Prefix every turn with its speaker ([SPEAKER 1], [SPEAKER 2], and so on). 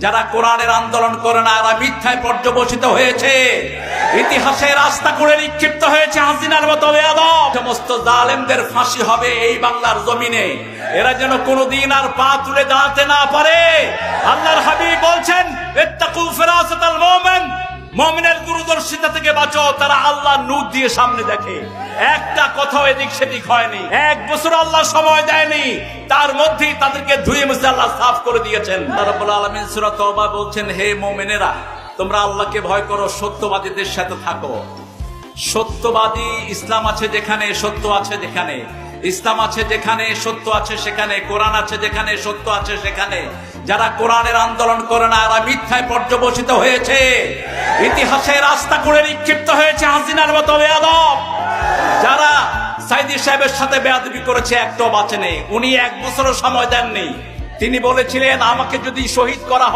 [SPEAKER 1] যারা কোরআনের আন্দোলন করে না, এরা মিথ্যায় পর্যবসিত হয়েছে, ইতিহাসে রাস্তা করে নিক্ষিপ্ত হয়েছে হাসিনার মতো বেয়াদব। সমস্ত জালেমদের ফাঁসি হবে এই বাংলার জমিনে, এরা যেন কোনোদিন আর পা তুলে দাঁড়াতে না পারে। আল্লাহর হাবিব বলছেন, ইত্তাকু ফিরাসাতাল মুমিন, মুমিনের দূরদর্শিতা থেকে বাঁচো। তারা আল্লাহর নূর দিয়ে সামনে দেখে, একটা কথাও এদিক সেদিক হয়নি, এক বছর আল্লাহ সময় দেয়নি, তার মধ্যেই তাদেরকে ধুয়ে মুছে আল্লাহ সাফ করে দিয়েছেন। রব্বুল আলামিন সূরা তওবা বলছেন, হে মুমিনেরা, তোমরা আল্লাহকে ভয় করো, সত্যবাদীদের সাথে থাকো। সত্যবাদী ইসলাম আছে যেখানে, সত্য আছে যেখানে, ইসলাম আছে যেখানে, সত্য আছে সেখানে, কোরআন আছে যেখানে, সত্য আছে সেখানে। যারা কোরআনের আন্দোলন করে না, এরা মিথ্যায় পর্যবসিত হয়েছে, ইতিহাসে রাস্তা করে নিক্ষিপ্ত হয়েছে হাসিনার মতো বেয়াদব। যারা সাইদি সাহেবের সাথে বেয়াদবি করেছে, একটাও বাঁচে নেই। উনি এক বছরও সময় দেননি। তিনি বলেছিলেন, আমাকে যদি শহীদ করা হয়